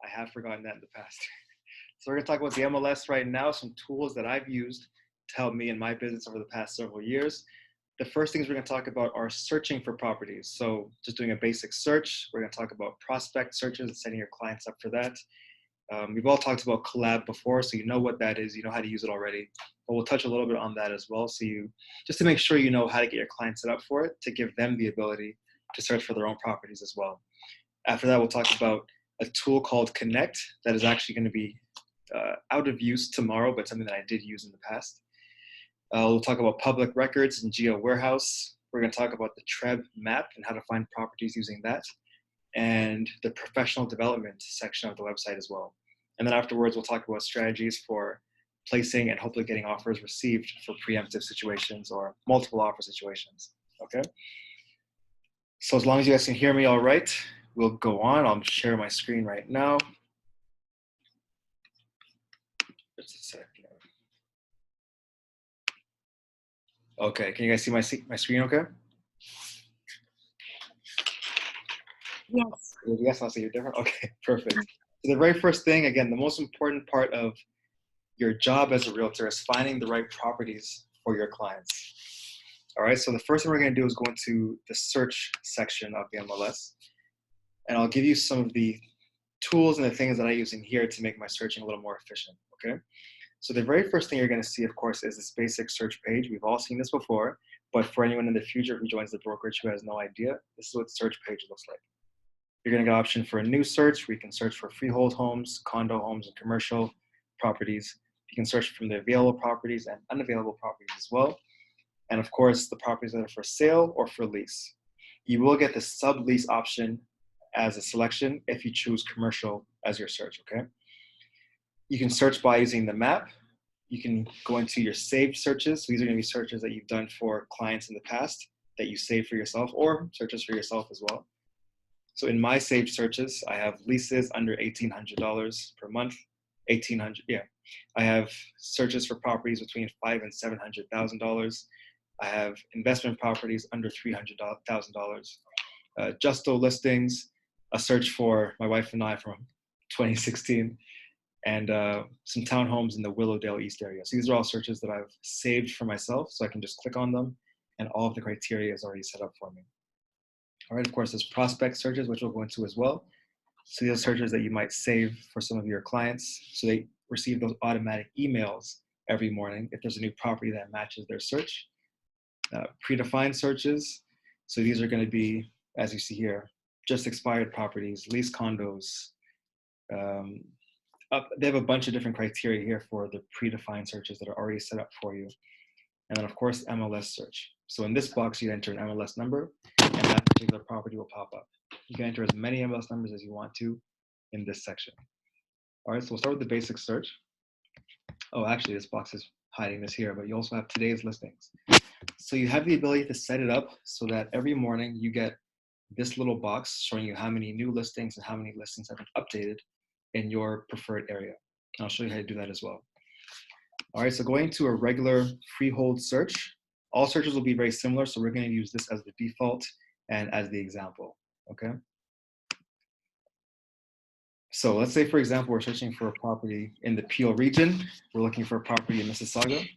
I have forgotten that in the past. So we're going to talk about the MLS right now, some tools that I've used to help me in my business over the past several years. The first things we're going to talk about are searching for properties. So just doing a basic search. We're going to talk about prospect searches and setting your clients up for that. We've all talked about Collab before, so you know what that is. You know how to use it already. But we'll touch a little bit on that as well. So just to make sure you know how to get your clients set up for it, to give them the ability to search for their own properties as well. After that, we'll talk about a tool called Connect that is actually going to be out of use tomorrow, but something that I did use in the past. We'll talk about public records and geo warehouse. We're going to talk about the TREB Map and how to find properties using that, and the professional development section of the website as well. And then afterwards, we'll talk about strategies for placing and hopefully getting offers received for preemptive situations or multiple offer situations, okay? So as long as you guys can hear me all right, we'll go on. I'll share my screen right now. Just a sec. Okay, can you guys see my screen okay? Yes. Yes, I'll see you're different. Okay, perfect. So the very first thing, again, the most important part of your job as a realtor is finding the right properties for your clients. All right, so the first thing we're going to do is go into the search section of the MLS, and I'll give you some of the tools and the things that I use in here to make my searching a little more efficient, okay? So the very first thing you're going to see, of course, is this basic search page. We've all seen this before, but for anyone in the future who joins the brokerage who has no idea, this is what the search page looks like. You're going to get an option for a new search where you can search for freehold homes, condo homes, and commercial properties. You can search from the available properties and unavailable properties as well. And of course, the properties that are for sale or for lease. You will get the sublease option as a selection if you choose commercial as your search, okay? You can search by using the map. You can go into your saved searches. So these are going to be searches that you've done for clients in the past that you saved for yourself, or searches for yourself as well. So in my saved searches, I have leases under $1,800 per month, $1,800, yeah. I have searches for properties between $500,000 and $700,000. I have investment properties under $300,000. Justo listings, a search for my wife and I from 2016, and some townhomes in the Willowdale East area. So these are all searches that I've saved for myself, so I can just click on them, and all of the criteria is already set up for me. All right, of course, there's prospect searches, which we'll go into as well. So these are searches that you might save for some of your clients, so they receive those automatic emails every morning if there's a new property that matches their search. Predefined searches, so these are going to be, as you see here, just expired properties, lease condos. They have a bunch of different criteria here for the predefined searches that are already set up for you. And then of course, MLS search. So in this box, you enter an MLS number, and that particular property will pop up. You can enter as many MLS numbers as you want to in this section. All right, so we'll start with the basic search. Oh, actually, this box is hiding this here, but you also have today's listings. So you have the ability to set it up so that every morning you get this little box showing you how many new listings and how many listings have been updated in your preferred area. And I'll show you how to do that as well. All right, so going to a regular freehold search, all searches will be very similar, so we're going to use this as the default and as the example, okay? So let's say, for example, we're searching for a property in the Peel region. We're looking for a property in Mississauga.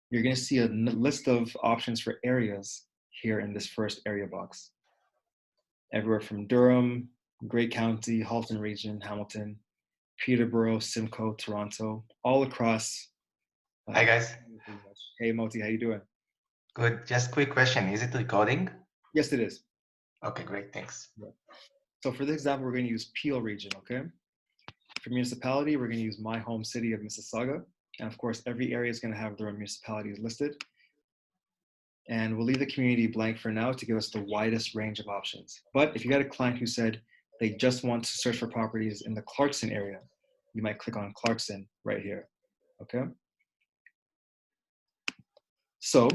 You're going to see a list of options for areas here in this first area box. Everywhere from Durham, Grey County, Halton region, Hamilton, Peterborough, Simcoe, Toronto, all across. Hi guys. Hey Moti, how you doing? Good. Just quick question. Is it recording? Yes, it is. Okay, great. Thanks. Yeah. So for this example, we're going to use Peel region, okay? For municipality, we're going to use my home city of Mississauga. And of course, every area is going to have their own municipalities listed. And we'll leave the community blank for now to give us the widest range of options. But if you got a client who said they just want to search for properties in the Clarkson area, you might click on Clarkson right here, okay? So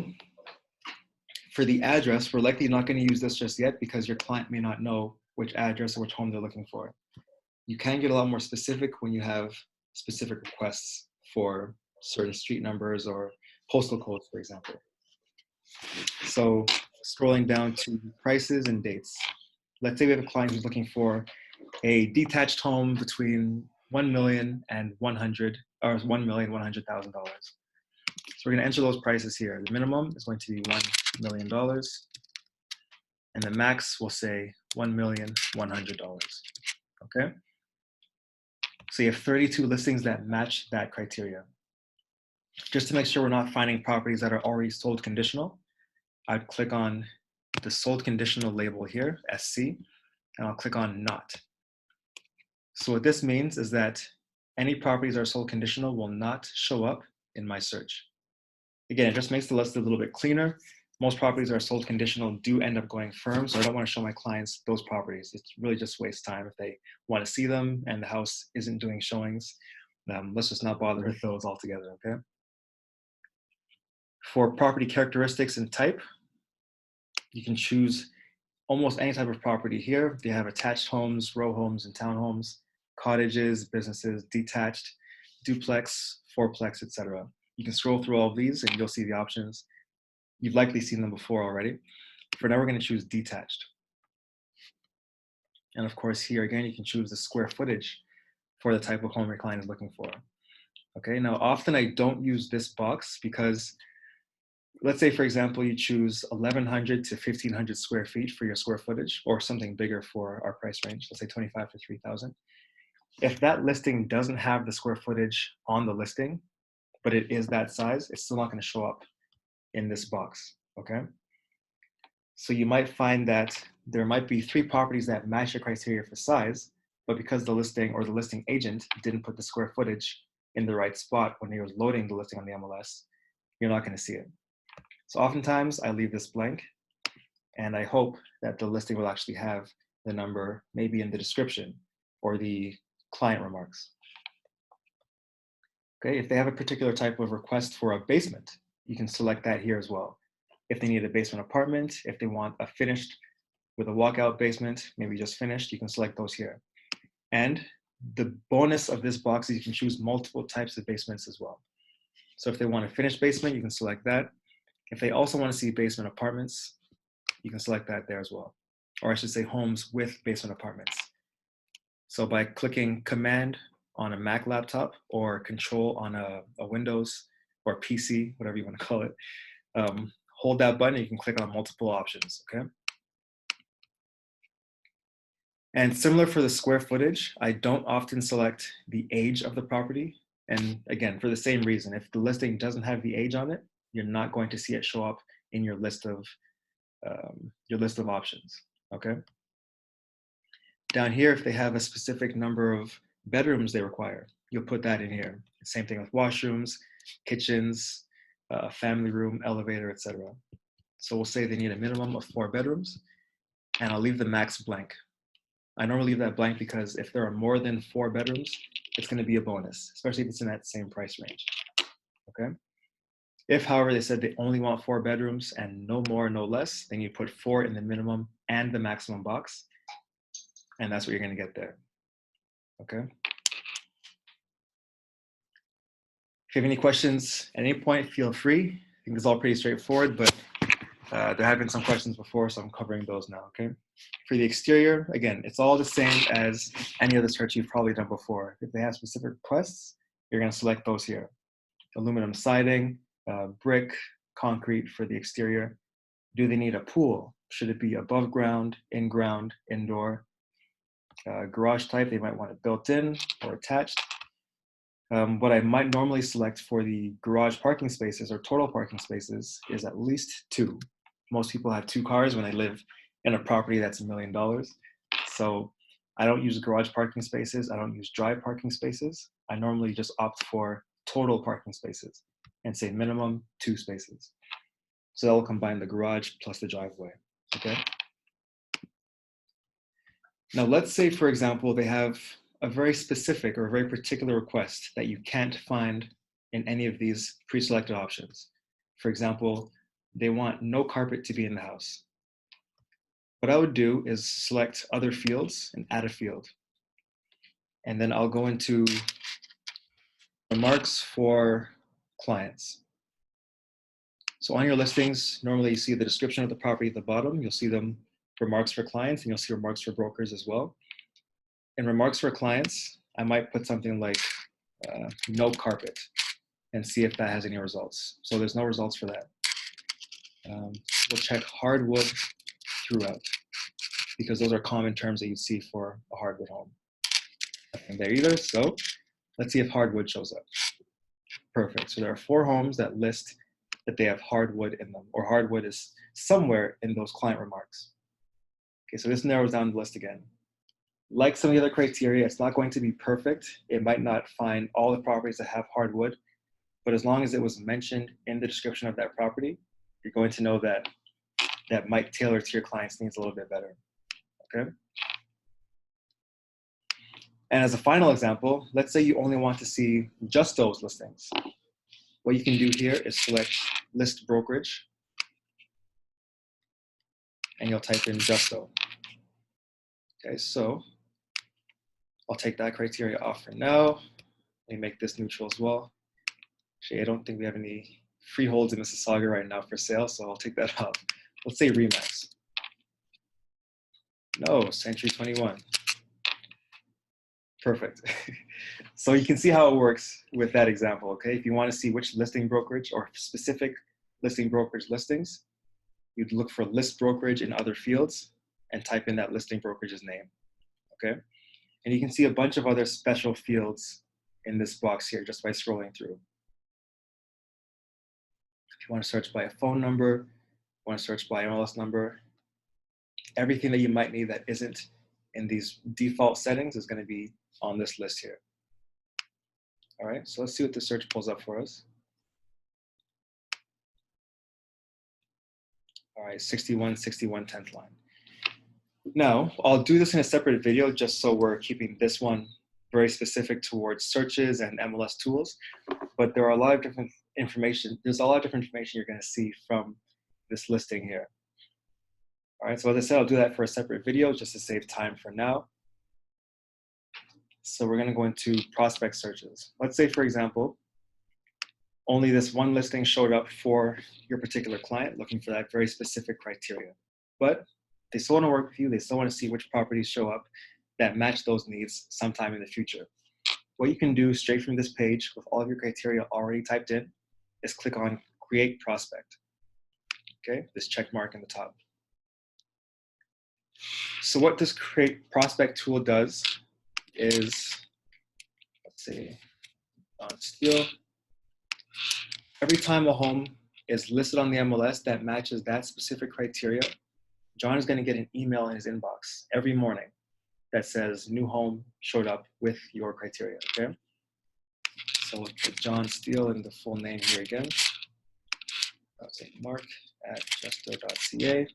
for the address, we're likely not going to use this just yet because your client may not know which address or which home they're looking for. You can get a lot more specific when you have specific requests for certain street numbers or postal codes, for example. So scrolling down to prices and dates. Let's say we have a client who's looking for a detached home between 1 million and 100, or $1,100,000. So we're going to enter those prices here. The minimum is going to be $1 million, and the max will say $1,100,000. Okay. So you have 32 listings that match that criteria. Just to make sure we're not finding properties that are already sold conditional, I'd click on the sold conditional label here, SC, and I'll click on not. So what this means is that any properties that are sold conditional will not show up in my search. Again, it just makes the list a little bit cleaner. Most properties that are sold conditional do end up going firm, so I don't want to show my clients those properties. It really just wastes time if they want to see them and the house isn't doing showings. Let's just not bother with those altogether, okay? For property characteristics and type, you can choose almost any type of property here. They have attached homes, row homes, and townhomes, cottages, businesses, detached, duplex, fourplex, etc. You can scroll through all of these and you'll see the options. You've likely seen them before already. For now, we're going to choose detached. And of course, here again, you can choose the square footage for the type of home your client is looking for. Okay, now often I don't use this box because let's say, for example, you choose 1,100 to 1,500 square feet for your square footage, or something bigger for our price range, let's say 25 to 3,000. If that listing doesn't have the square footage on the listing, but it is that size, it's still not going to show up in this box, okay? So you might find that there might be 3 properties that match your criteria for size, but because the listing or the listing agent didn't put the square footage in the right spot when he was loading the listing on the MLS, you're not going to see it. So oftentimes I leave this blank and I hope that the listing will actually have the number maybe in the description or the client remarks. Okay, if they have a particular type of request for a basement, you can select that here as well. If they need a basement apartment, if they want a finished with a walkout basement, maybe just finished, you can select those here. And the bonus of this box is you can choose multiple types of basements as well. So if they want a finished basement, you can select that. If they also want to see basement apartments, you can select that there as well. Or I should say homes with basement apartments. So by clicking Command on a Mac laptop or Control on a Windows or PC, whatever you want to call it, hold that button and you can click on multiple options, okay? And similar for the square footage, I don't often select the age of the property. And again, for the same reason, if the listing doesn't have the age on it, you're not going to see it show up in your list of options, okay? Down here, if they have a specific number of bedrooms they require, you'll put that in here. Same thing with washrooms, kitchens, family room, elevator, etc. So we'll say they need a minimum of 4 bedrooms, and I'll leave the max blank. I normally leave that blank because if there are more than 4 bedrooms, it's going to be a bonus, especially if it's in that same price range, okay? If, however, they said they only want 4 bedrooms and no more, no less, then you put 4 in the minimum and the maximum box, and that's what you're going to get there, okay? If you have any questions at any point, feel free. I think it's all pretty straightforward, but there have been some questions before, so I'm covering those now, okay? For the exterior, again, it's all the same as any other search you've probably done before. If they have specific requests, you're going to select those here. Aluminum siding, brick, concrete for the exterior. Do they need a pool? Should it be above ground, in ground, indoor? Garage type, they might want it built in or attached. What I might normally select for the garage parking spaces or total parking spaces is at least 2. Most people have 2 cars when they live in a property that's $1 million. So I don't use garage parking spaces. I don't use drive parking spaces. I normally just opt for total parking spaces and say minimum 2 spaces. So that will combine the garage plus the driveway, okay? Now let's say, for example, they have a very specific or a very particular request that you can't find in any of these pre-selected options. For example, they want no carpet to be in the house. What I would do is select other fields and add a field. And then I'll go into remarks for clients. So on your listings, normally you see the description of the property at the bottom. You'll see them remarks for clients, and you'll see remarks for brokers as well. in remarks for clients, I might put something like no carpet and see if that has any results. So there's no results for that. We'll check hardwood throughout because those are common terms that you see for a hardwood home. Nothing there either. So let's see if hardwood shows up. Perfect. So there are 4 homes that list that they have hardwood in them, or hardwood is somewhere in those client remarks. Okay, so this narrows down the list again. Like some of the other criteria, it's not going to be perfect. It might not find all the properties that have hardwood, but as long as it was mentioned in the description of that property, you're going to know that that might tailor to your client's needs a little bit better, okay? And as a final example, let's say you only want to see just those listings. What you can do here is select list brokerage, and you'll type in justo. Okay, so I'll take that criteria off for now. Let me make this neutral as well. Actually, I don't think we have any freeholds in Mississauga right now for sale, so I'll take that off. Let's say Remax. No, Century 21. Perfect. So you can see how it works with that example, okay? If you want to see which listing brokerage or specific listing brokerage listings, you'd look for list brokerage in other fields and type in that listing brokerage's name, okay? And you can see a bunch of other special fields in this box here just by scrolling through. If you want to search by a phone number, you want to search by MLS number, everything that you might need that isn't in these default settings is going to be on this list here. All right, so let's see what the search pulls up for us. All right, 6161 10th line. Now, I'll do this in a separate video just so we're keeping this one very specific towards searches and MLS tools, but there are a lot of different information. There's a lot of different information you're going to see from this listing here. All right, so as I said, I'll do that for a separate video just to save time for now. So we're going to go into prospect searches. Let's say, for example, only this one listing showed up for your particular client looking for that very specific criteria. But they still want to work with you. They still want to see which properties show up that match those needs sometime in the future. What you can do straight from this page with all of your criteria already typed in is click on Create Prospect. Okay, this check mark in the top. So what this Create Prospect tool does is, let's see, on Steel, every time a home is listed on the MLS that matches that specific criteria, John is going to get an email in his inbox every morning that says new home showed up with your criteria, okay? So we'll put John Steele in the full name here again. I'll say mark@justo.ca.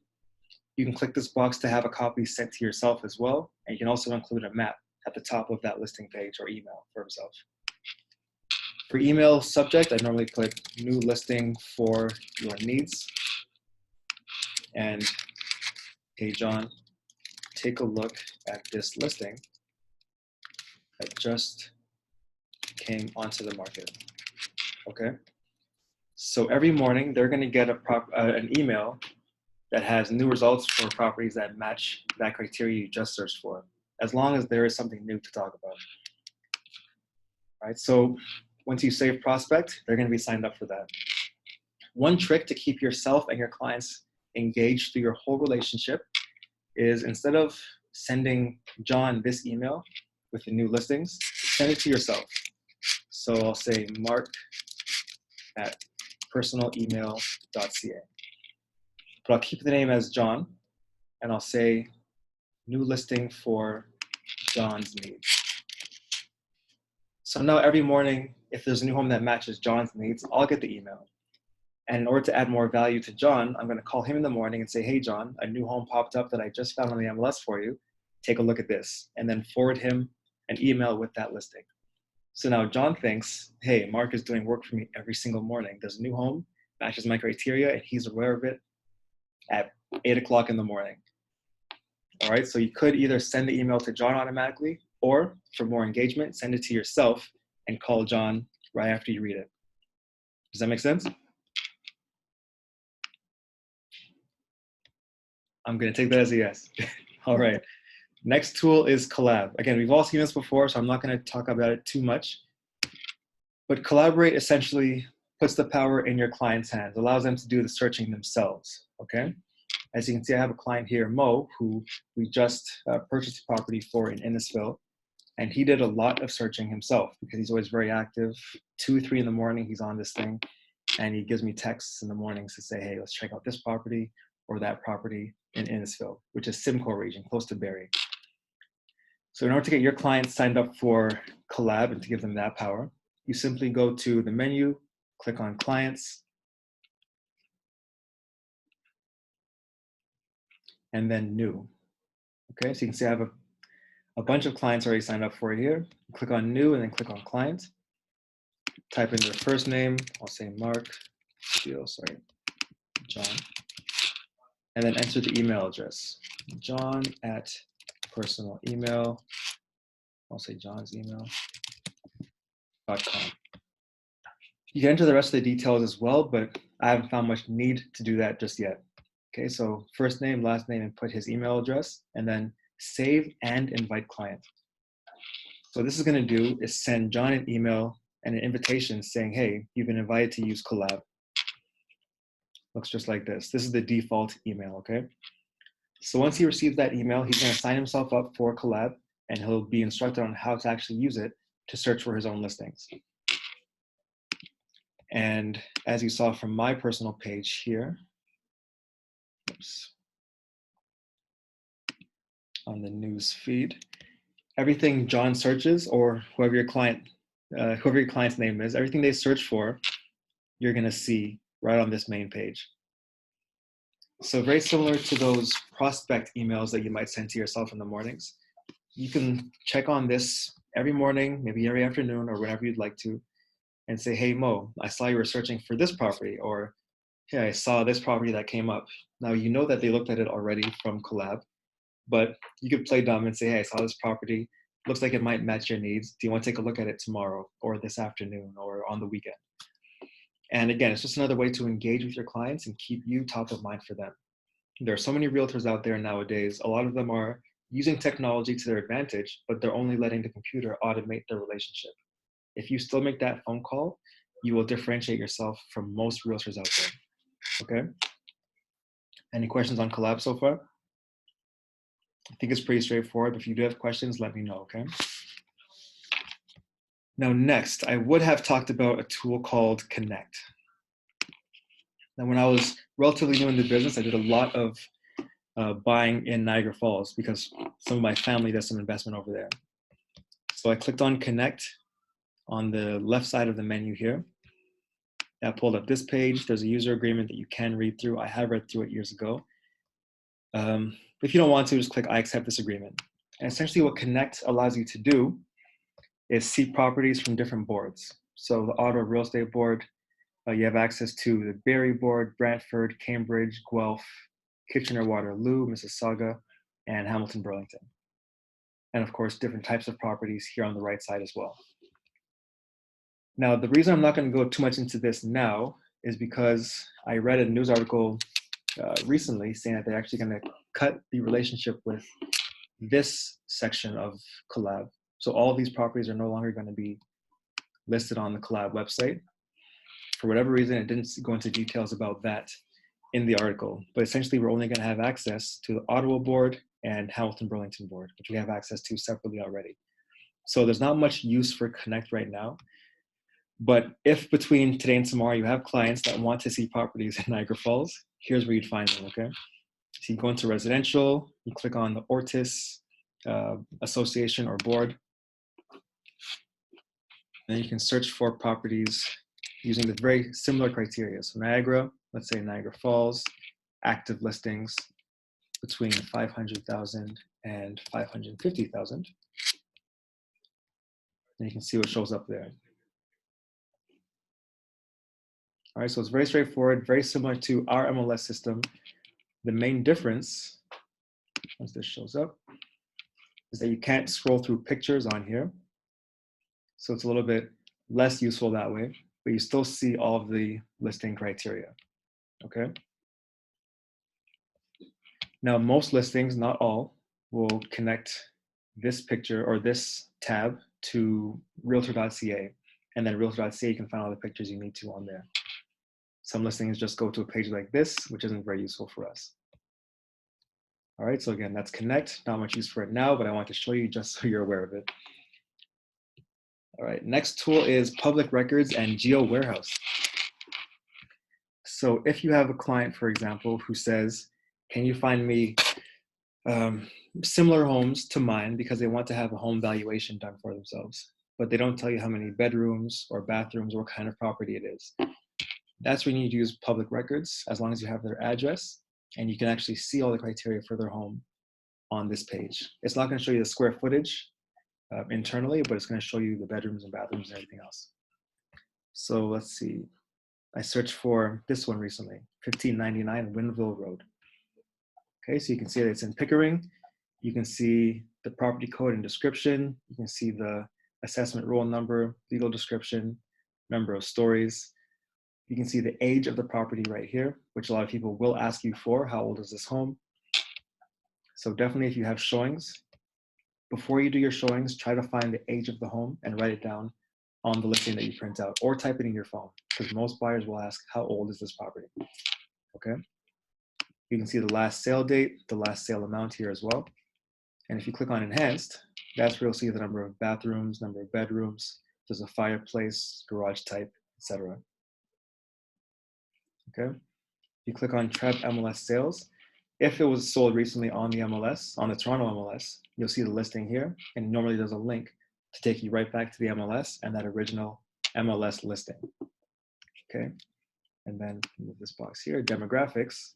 You can click this box to have a copy sent to yourself as well, and you can also include a map at the top of that listing page or email for himself. For email subject, I normally click new listing for your needs. And hey, John, take a look at this listing that just came onto the market, okay? So every morning, they're gonna get an email that has new results for properties that match that criteria you just searched for, as long as there is something new to talk about. All right, so once you save prospect, they're gonna be signed up for that. One trick to keep yourself and your clients engaged through your whole relationship is instead of sending John this email with the new listings, send it to yourself. So I'll say mark@personalemail.ca. But I'll keep the name as John, and I'll say new listing for John's needs. So now every morning, if there's a new home that matches John's needs, I'll get the email. And in order to add more value to John, I'm going to call him in the morning and say, hey, John, a new home popped up that I just found on the MLS for you. Take a look at this, and then forward him an email with that listing. So now John thinks, hey, Mark is doing work for me every single morning. There's a new home, matches my criteria, and he's aware of it at 8 o'clock in the morning. All right, so you could either send the email to John automatically, or for more engagement, send it to yourself and call John right after you read it. Does that make sense? I'm gonna take that as a yes. All right, Next tool is Collab. Again, we've all seen this before, so I'm not going to talk about it too much. But Collaborate essentially puts the power in your client's hands, allows them to do the searching themselves, okay? As you can see, I have a client here, Mo, who we just purchased a property for in Innisfil. And he did a lot of searching himself because he's always very active. 2, 3 in the morning, he's on this thing. And he gives me texts in the mornings to say, hey, let's check out this property or that property in Innisfil, which is Simcoe region, close to Barrie. So in order to get your clients signed up for Collab and to give them that power, you simply go to the menu, click on Clients, and then New. Okay, so you can see I have a bunch of clients already signed up for it here. Click on New and then click on Client. Type in their first name. I'll say Mark, sorry, John. And then enter the email address. John at personal email. I'll say John's email.com. You can enter the rest of the details as well, but I haven't found much need to do that just yet. Okay, so first name, last name, and put his email address, and then save and invite client. So this is going to do is send John an email and an invitation saying, hey, you've been invited to use Collab. Looks just like this. This is the default email, okay? So once he receives that email, he's going to sign himself up for Collab, and he'll be instructed on how to actually use it to search for his own listings. And as you saw from my personal page here, oops, on the news feed, everything John searches, or whoever your client's name is, everything they search for, you're going to see right on this main page. So very similar to those prospect emails that you might send to yourself in the mornings. You can check on this every morning, maybe every afternoon, or whenever you'd like to, and say, hey, Mo, I saw you were searching for this property, or hey, I saw this property that came up. Now, you know that they looked at it already from Collab, but you could play dumb and say, hey, I saw this property. Looks like it might match your needs. Do you want to take a look at it tomorrow or this afternoon or on the weekend? And again, it's just another way to engage with your clients and keep you top of mind for them. There are so many realtors out there nowadays. A lot of them are using technology to their advantage, but they're only letting the computer automate their relationship. If you still make that phone call, you will differentiate yourself from most realtors out there. Okay? Any questions on Collab so far? I think it's pretty straightforward. If you do have questions, let me know, okay? Now, next, I would have talked about a tool called Connect. Now, when I was relatively new in the business, I did a lot of buying in Niagara Falls because some of my family does some investment over there. So I clicked on Connect on the left side of the menu here. I pulled up this page. There's a user agreement that you can read through. I have read through it years ago. If you don't want to, just click I accept this agreement. And essentially what Connect allows you to do is see properties from different boards. So the Ottawa Real Estate Board, you have access to the Barrie Board, Brantford, Cambridge, Guelph, Kitchener-Waterloo, Mississauga, and Hamilton-Burlington. And of course, different types of properties here on the right side as well. Now, the reason I'm not going to go too much into this now is because I read a news article recently saying that they're actually going to cut the relationship with this section of Collab. So all of these properties are no longer going to be listed on the Collab website. For whatever reason, it didn't go into details about that in the article, but essentially we're only going to have access to the Ottawa board and Hamilton-Burlington board, which we have access to separately already. So there's not much use for Connect right now. But if between today and tomorrow you have clients that want to see properties in Niagara Falls, here's where you'd find them, okay? So you go into residential, you click on the Ortis association or board. Then you can search for properties using the very similar criteria. So Niagara, let's say Niagara Falls, active listings between 500,000 and 550,000. And you can see what shows up there. All right, so it's very straightforward, very similar to our MLS system. The main difference, once this shows up, is that you can't scroll through pictures on here. So it's a little bit less useful that way, but you still see all of the listing criteria, okay? Now, most listings, not all, will connect this picture or this tab to realtor.ca, and then realtor.ca, you can find all the pictures you need to on there. Some listings just go to a page like this, which isn't very useful for us. All right, so again, that's connect. Not much use for it now, but I want to show you just so you're aware of it. All right, next tool is public records and geo warehouse. So if you have a client, for example, who says, can you find me similar homes to mine, because they want to have a home valuation done for themselves, but they don't tell you how many bedrooms or bathrooms or what kind of property it is. That's when you need to use public records, as long as you have their address, and you can actually see all the criteria for their home on this page. It's not going to show you the square footage internally, but it's going to show you the bedrooms and bathrooms and everything else. So let's see. I searched for this one recently, 1599 Winville Road. Okay, so you can see that it's in Pickering. You can see the property code and description. You can see the assessment roll number, legal description, number of stories. You can see the age of the property right here, which a lot of people will ask you for. How old is this home? So definitely, if you have showings, before you do your showings, try to find the age of the home and write it down on the listing that you print out, or type it in your phone, because most buyers will ask, how old is this property? Okay. You can see the last sale date, the last sale amount here as well. And if you click on enhanced, that's where you'll see the number of bathrooms, number of bedrooms, there's a fireplace, garage type, etc. Okay. You click on TREB MLS sales. If it was sold recently on the MLS, on the Toronto MLS, you'll see the listing here, and normally there's a link to take you right back to the MLS and that original MLS listing. Okay. And then move this box here, demographics.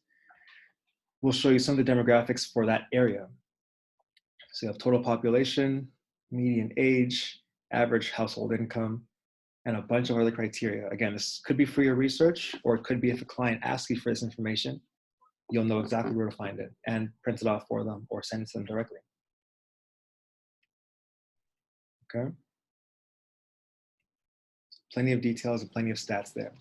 We'll show you some of the demographics for that area. So you have total population, median age, average household income, and a bunch of other criteria. Again, this could be for your research, or it could be if a client asks you for this information, you'll know exactly where to find it and print it off for them or send it to them directly. Okay. Plenty of details and plenty of stats there.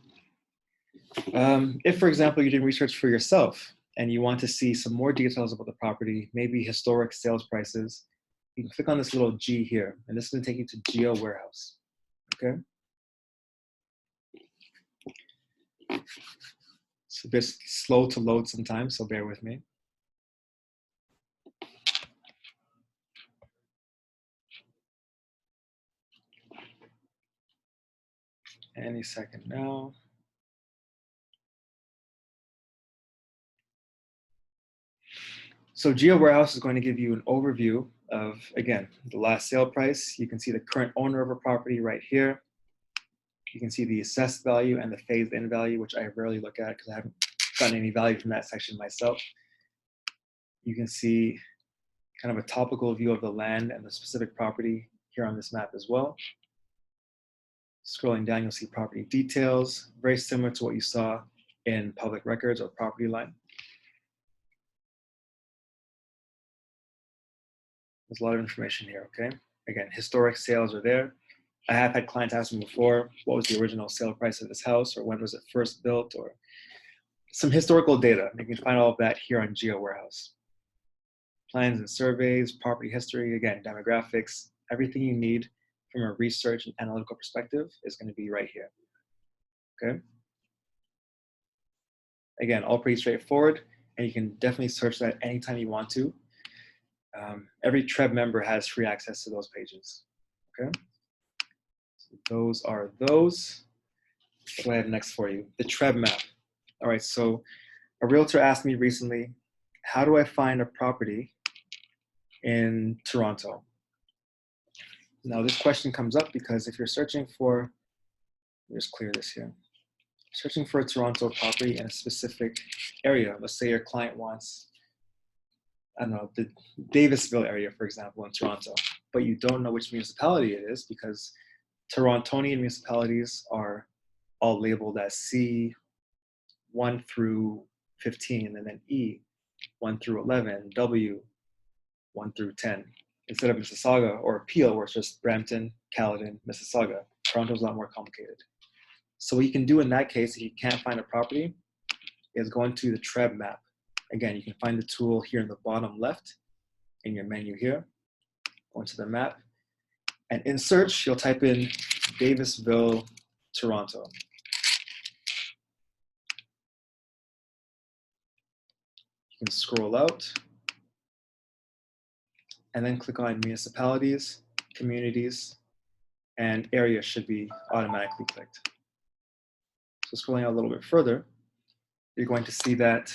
If, for example, you're doing research for yourself and you want to see some more details about the property, maybe historic sales prices, you can click on this little G here, and this is going to take you to Geo Warehouse. Okay. It's a bit slow to load sometimes, so bear with me. Any second now. So Geo Warehouse is going to give you an overview of, again, the last sale price. You can see the current owner of a property right here. You can see the assessed value and the phased-in value, which I rarely look at because I haven't gotten any value from that section myself. You can see kind of a topical view of the land and the specific property here on this map as well. Scrolling down, you'll see property details, very similar to what you saw in public records or property line. There's a lot of information here, okay? Again, historic sales are there. I have had clients ask me before, what was the original sale price of this house, or when was it first built, or some historical data. You can find all of that here on Geo Warehouse. Plans and surveys, property history, again, demographics, everything you need from a research and analytical perspective is going to be right here, okay? Again, all pretty straightforward, and you can definitely search that anytime you want to. Every TREB member has free access to those pages, okay? So those are those. Go ahead next for you, the TREB Map. All right, so a realtor asked me recently, how do I find a property in Toronto? Now this question comes up because if you're searching for, let's clear this here. Searching for a Toronto property in a specific area, let's say your client wants, I don't know, the Davisville area, for example, in Toronto, but you don't know which municipality it is because Torontonian municipalities are all labeled as C 1 through 15, and then E 1 through 11, W 1 through 10. Instead of Mississauga or Peel, where it's just Brampton, Caledon, Mississauga, Toronto's a lot more complicated. So what you can do in that case, if you can't find a property, is go into the TREB Map. Again, you can find the tool here in the bottom left. in your menu here, go into the map, and in search, you'll type in Davisville, Toronto. You can scroll out and then click on municipalities, communities, and area should be automatically clicked. So scrolling out a little bit further, you're going to see that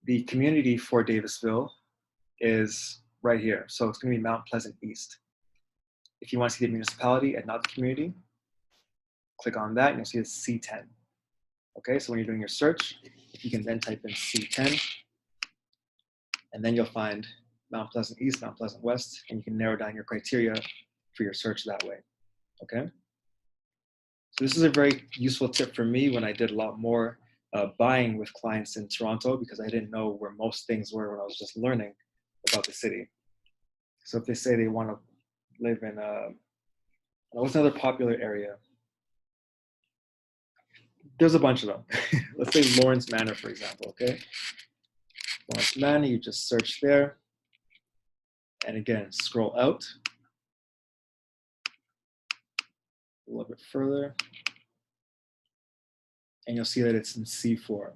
the community for Davisville is right here. So it's going to be Mount Pleasant East. If you want to see the municipality and not the community, click on that and you'll see it's C10. Okay, so when you're doing your search, you can then type in C10, and then you'll find Mount Pleasant East, Mount Pleasant West, and you can narrow down your criteria for your search that way. Okay, so this is a very useful tip for me when I did a lot more buying with clients in Toronto, because I didn't know where most things were when I was just learning about the city. So if they say they want to live in what's another popular area? There's a bunch of them. Let's say Lawrence Manor, for example, okay? Lawrence Manor, you just search there. And again, scroll out a little bit further. And you'll see that it's in C4.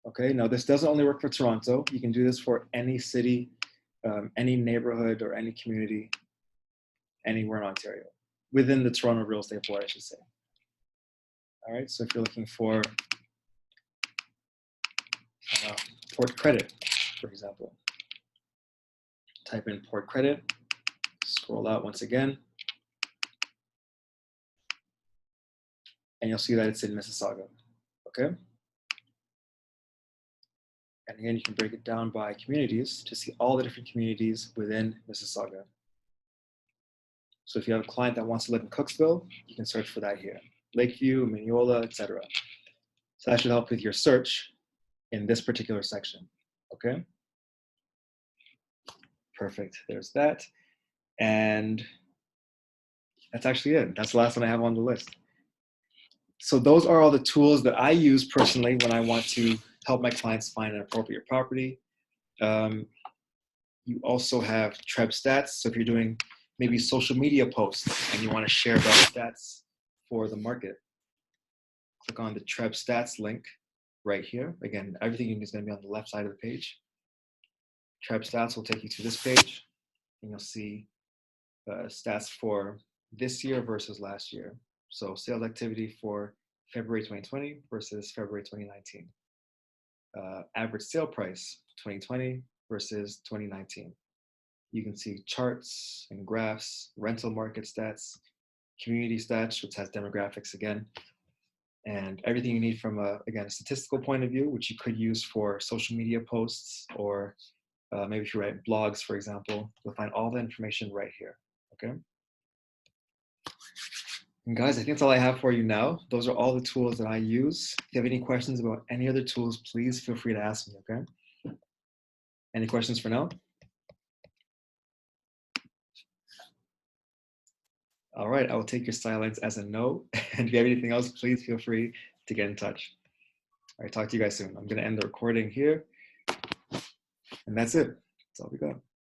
Okay, now this doesn't only work for Toronto. You can do this for any city, any neighborhood, or any community, anywhere in Ontario, within the Toronto real estate board, I should say. All right, so if you're looking for Port Credit, for example, type in Port Credit, scroll out once again, and you'll see that it's in Mississauga, okay? And again, you can break it down by communities to see all the different communities within Mississauga. So if you have a client that wants to live in Cooksville, you can search for that here. Lakeview, Mineola, etc. So that should help with your search in this particular section, okay? Perfect, there's that. And that's actually it. That's the last one I have on the list. So those are all the tools that I use personally when I want to help my clients find an appropriate property. You also have TREB stats. So if you're doing maybe social media posts and you want to share those stats for the market, click on the TREB stats link right here. Again, everything is going to be on the left side of the page. TREB stats will take you to this page, and you'll see stats for this year versus last year. So sales activity for February 2020 versus February 2019. Average sale price 2020 versus 2019. You can see charts and graphs, rental market stats, community stats, which has demographics again, and everything you need from again, a statistical point of view, which you could use for social media posts, or maybe if you write blogs, for example, you'll find all the information right here, okay? And guys, I think that's all I have for you now. Those are all the tools that I use. If you have any questions about any other tools, please feel free to ask me, okay? Any questions for now? All right, I will take your silence as a no. And if you have anything else, please feel free to get in touch. All right, talk to you guys soon. I'm gonna end the recording here. And that's it. That's all we got.